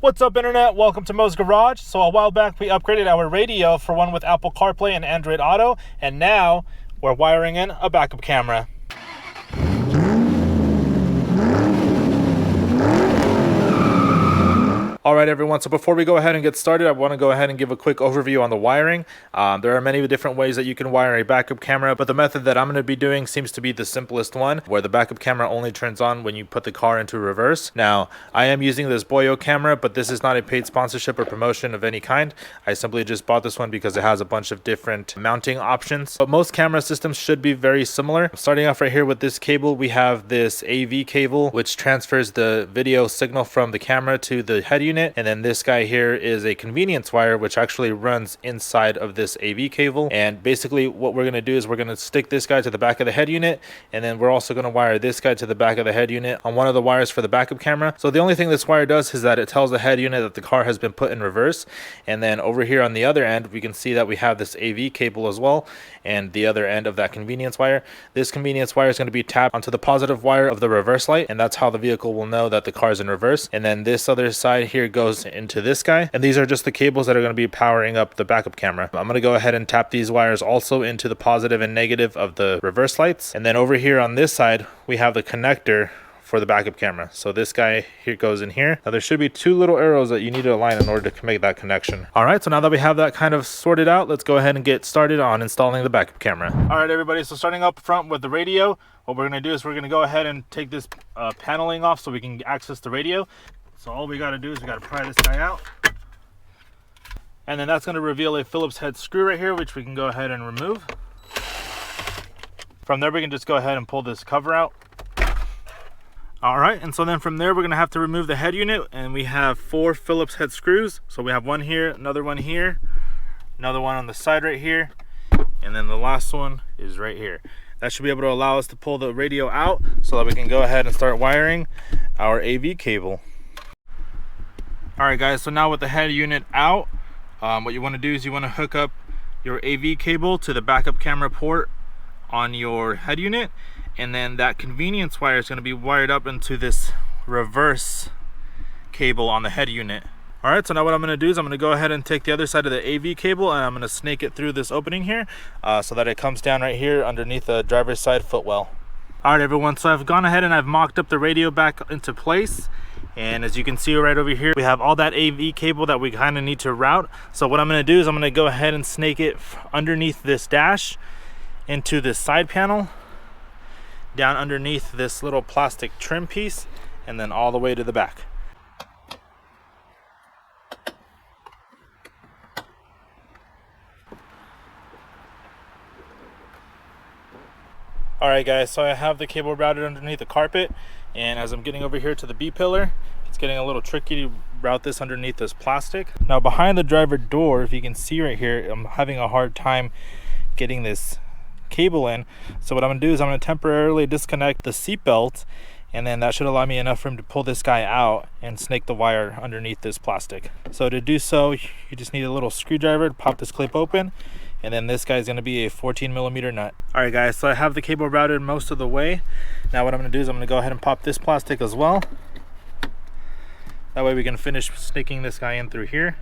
What's up, internet? Welcome to Mo's Garage. So a while back we upgraded our radio for one with Apple Carplay and Android Auto, and now we're wiring in a backup camera. Alright everyone, so before we go ahead and get started, I want to go ahead and give a quick overview on the wiring. There are many different ways that you can wire a backup camera, but the method that I'm going to be doing seems to be the simplest one, where the backup camera only turns on when you put the car into reverse. Now, I am using this Boyo camera, but this is not a paid sponsorship or promotion of any kind. I simply just bought this one because it has a bunch of different mounting options. But most camera systems should be very similar. Starting off right here with this cable, we have this AV cable, which transfers the video signal from the camera to the head unit. And then this guy here is a convenience wire, which actually runs inside of this AV cable. And basically what we're going to do is we're going to stick this guy to the back of the head unit, and then we're also going to wire this guy to the back of the head unit on one of the wires for the backup camera. So the only thing this wire does is that it tells the head unit that the car has been put in reverse. And then over here on the other end, we can see that we have this AV cable as well, and the other end of that convenience wire. This convenience wire is going to be tapped onto the positive wire of the reverse light, and that's how the vehicle will know that the car is in reverse. And then this other side here goes into this guy, and these are just the cables that are going to be powering up the backup camera. I'm going to go ahead and tap these wires also into the positive and negative of the reverse lights. And then over here on this side, we have the connector for the backup camera. So this guy here goes in here. Now there should be two little arrows that you need to align in order to make that connection. All right, so now that we have that kind of sorted out, let's go ahead and get started on installing the backup camera. All right, everybody, so starting up front with the radio, what we're going to do is we're going to go ahead and take this paneling off so we can access the radio. So all we got to do is we got to pry this guy out. And then that's going to reveal a Phillips head screw right here, which we can go ahead and remove. From there, we can just go ahead and pull this cover out. All right, and so then from there, we're going to have to remove the head unit, and we have 4 Phillips head screws. So we have one here, another one here, another one on the side right here, and then the last one is right here. That should be able to allow us to pull the radio out so that we can go ahead and start wiring our AV cable. All right, guys, so now with the head unit out, what you want to do is you want to hook up your AV cable to the backup camera port on your head unit, and then that convenience wire is going to be wired up into this reverse cable on the head unit. All right, so now what I'm going to do is I'm going to go ahead and take the other side of the AV cable, and I'm going to snake it through this opening here so that it comes down right here underneath the driver's side footwell. All right, everyone, so I've gone ahead and I've mocked up the radio back into place. And as you can see right over here, we have all that AV cable that we kind of need to route. So what I'm going to do is I'm going to go ahead and snake it underneath this dash into this side panel, down underneath this little plastic trim piece, and then all the way to the back. Alright guys, so I have the cable routed underneath the carpet, and as I'm getting over here to the B-pillar, it's getting a little tricky to route this underneath this plastic. Now behind the driver door, if you can see right here, I'm having a hard time getting this cable in. So what I'm going to do is I'm going to temporarily disconnect the seat belt, and then that should allow me enough room to pull this guy out and snake the wire underneath this plastic. So to do so, you just need a little screwdriver to pop this clip open, and then this guy is going to be a 14mm nut. All right guys, so I have the cable routed most of the way. Now what I'm going to do is I'm going to go ahead and pop this plastic as well. That way we can finish snaking this guy in through here.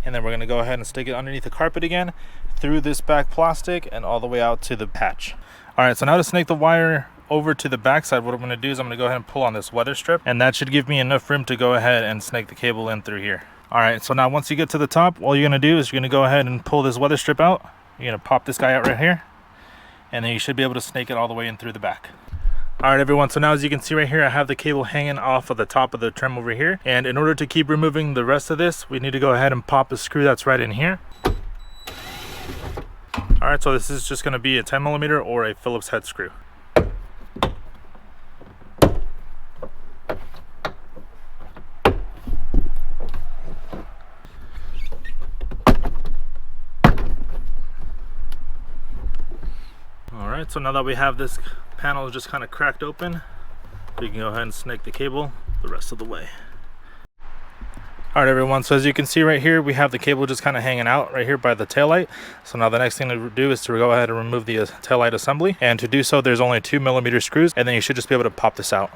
And then we're going to go ahead and stick it underneath the carpet again, through this back plastic, and all the way out to the patch. All right, so now to snake the wire over to the back side, what I'm going to do is I'm going to go ahead and pull on this weather strip, and that should give me enough room to go ahead and snake the cable in through here. All right, so now once you get to the top, all you're going to do is you're going to go ahead and pull this weather strip out. You're going to pop this guy out right here, and then you should be able to snake it all the way in through the back. All right, everyone, so now as you can see right here, I have the cable hanging off of the top of the trim over here. And in order to keep removing the rest of this, we need to go ahead and pop the screw that's right in here. All right, so this is just going to be a 10mm or a Phillips head screw. All right, so now that we have this panel just kind of cracked open, we can go ahead and snake the cable the rest of the way. All right, everyone, so as you can see right here, we have the cable just kind of hanging out right here by the taillight. So now the next thing to do is to go ahead and remove the taillight assembly. And to do so, there's only 2mm screws, and then you should just be able to pop this out.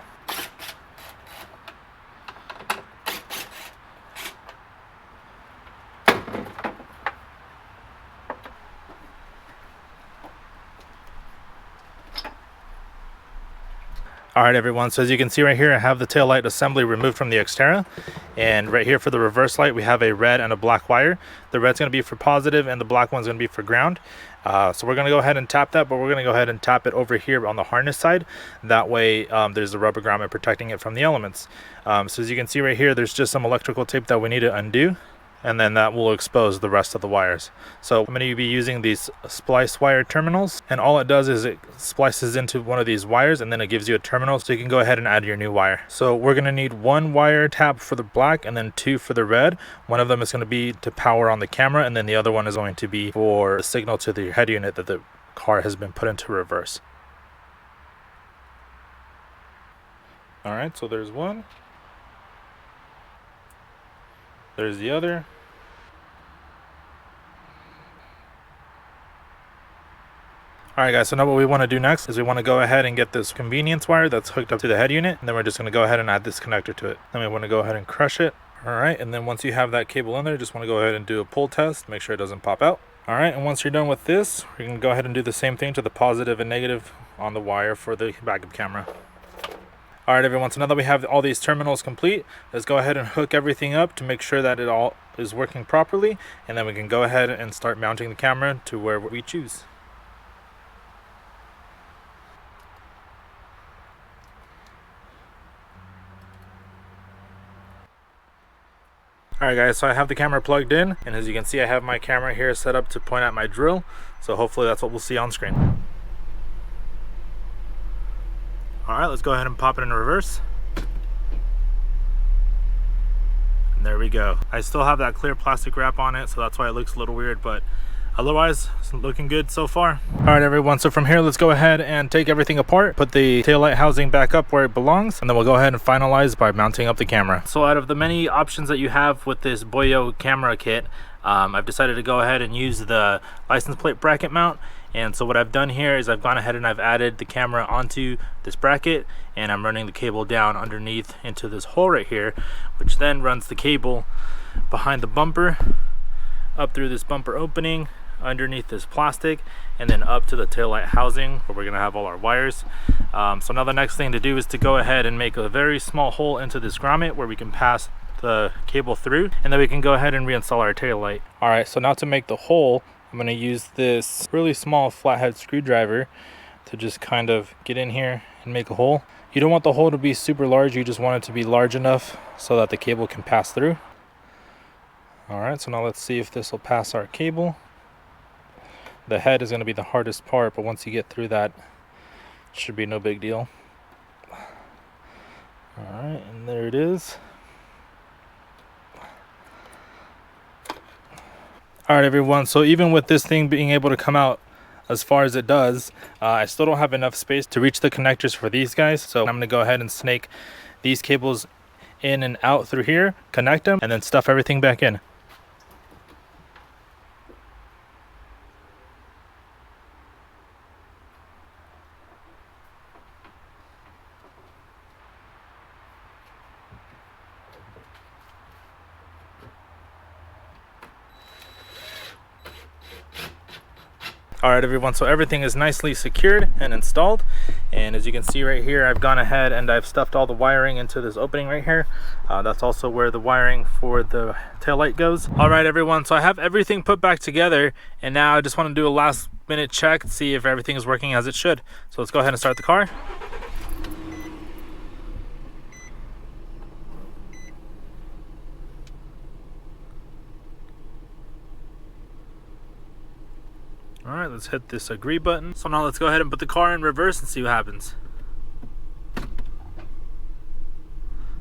Alright everyone, so as you can see right here, I have the tail light assembly removed from the Xterra, and right here for the reverse light we have a red and a black wire. The red's going to be for positive and the black one's going to be for ground. So we're going to go ahead and tap that, but we're going to go ahead and tap it over here on the harness side. That way there's the rubber grommet protecting it from the elements. So as you can see right here, there's just some electrical tape that we need to undo, and then that will expose the rest of the wires. So I'm going to be using these splice wire terminals, and all it does is it splices into one of these wires and then it gives you a terminal, so you can go ahead and add your new wire. So we're going to need one wire tap for the black and then two for the red. One of them is going to be to power on the camera, and then the other one is going to be for the signal to the head unit that the car has been put into reverse. Alright, so there's one. There's the other. Alright guys, so now what we want to do next is we want to go ahead and get this convenience wire that's hooked up to the head unit, and then we're just going to go ahead and add this connector to it. Then we want to go ahead and crush it. Alright, and then once you have that cable in there, just want to go ahead and do a pull test, make sure it doesn't pop out. Alright, and once you're done with this, we can go ahead and do the same thing to the positive and negative on the wire for the backup camera. Alright everyone, so now that we have all these terminals complete, let's go ahead and hook everything up to make sure that it all is working properly, and then we can go ahead and start mounting the camera to where we choose. Alright guys, so I have the camera plugged in, and as you can see I have my camera here set up to point at my drill, so hopefully that's what we'll see on screen. Alright, let's go ahead and pop it in reverse. And there we go. I still have that clear plastic wrap on it, so that's why it looks a little weird, but otherwise it's looking good so far. Alright everyone, so from here let's go ahead and take everything apart, put the taillight housing back up where it belongs, and then we'll go ahead and finalize by mounting up the camera. So out of the many options that you have with this Boyo camera kit, I've decided to go ahead and use the license plate bracket mount. And so what I've done here is I've gone ahead and I've added the camera onto this bracket, and I'm running the cable down underneath into this hole right here, which then runs the cable behind the bumper up through this bumper opening underneath this plastic, and then up to the taillight housing where we're going to have all our wires. So now the next thing to do is to go ahead and make a very small hole into this grommet where we can pass the cable through, and then we can go ahead and reinstall our taillight. Alright, so now to make the hole, I'm going to use this really small flathead screwdriver to just kind of get in here and make a hole. You don't want the hole to be super large, you just want it to be large enough so that the cable can pass through. Alright, so now let's see if this will pass our cable. The head is going to be the hardest part, but once you get through that, it should be no big deal. Alright, and there it is. Alright everyone, so even with this thing being able to come out as far as it does, I still don't have enough space to reach the connectors for these guys, so I'm going to go ahead and snake these cables in and out through here, connect them, and then stuff everything back in. Alright everyone, so everything is nicely secured and installed, and as you can see right here, I've gone ahead and I've stuffed all the wiring into this opening right here. That's also where the wiring for the taillight goes. Alright everyone, so I have everything put back together, and now I just want to do a last minute check to see if everything is working as it should. So let's go ahead and start the car. Alright, let's hit this agree button. So now let's go ahead and put the car in reverse and see what happens.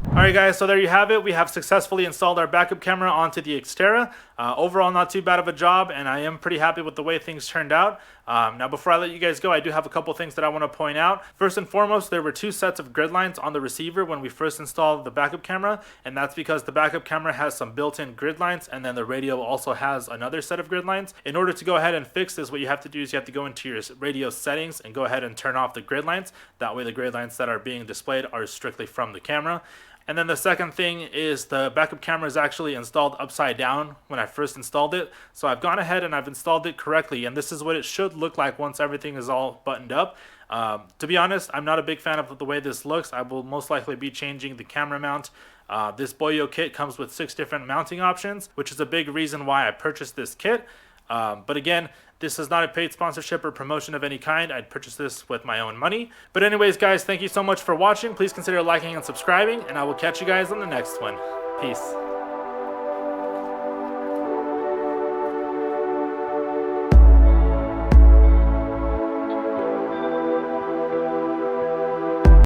Alright guys, so there you have it. We have successfully installed our backup camera onto the Xterra. Overall, not too bad of a job, and I am pretty happy with the way things turned out. Now before I let you guys go, I do have a couple things that I want to point out. First and foremost, there were two sets of grid lines on the receiver when we first installed the backup camera, and that's because the backup camera has some built-in grid lines, and then the radio also has another set of grid lines. In order to go ahead and fix this, what you have to do is you have to go into your radio settings and go ahead and turn off the grid lines. That way the grid lines that are being displayed are strictly from the camera. And then the second thing is the backup camera is actually installed upside down when I first installed it. So I've gone ahead and I've installed it correctly, and this is what it should look like once everything is all buttoned up. To be honest, I'm not a big fan of the way this looks. I will most likely be changing the camera mount. This Boyo kit comes with 6 different mounting options, which is a big reason why I purchased this kit. But again, this is not a paid sponsorship or promotion of any kind. I'd purchase this with my own money. But anyways, guys, thank you so much for watching. Please consider liking and subscribing, and I will catch you guys on the next one. Peace.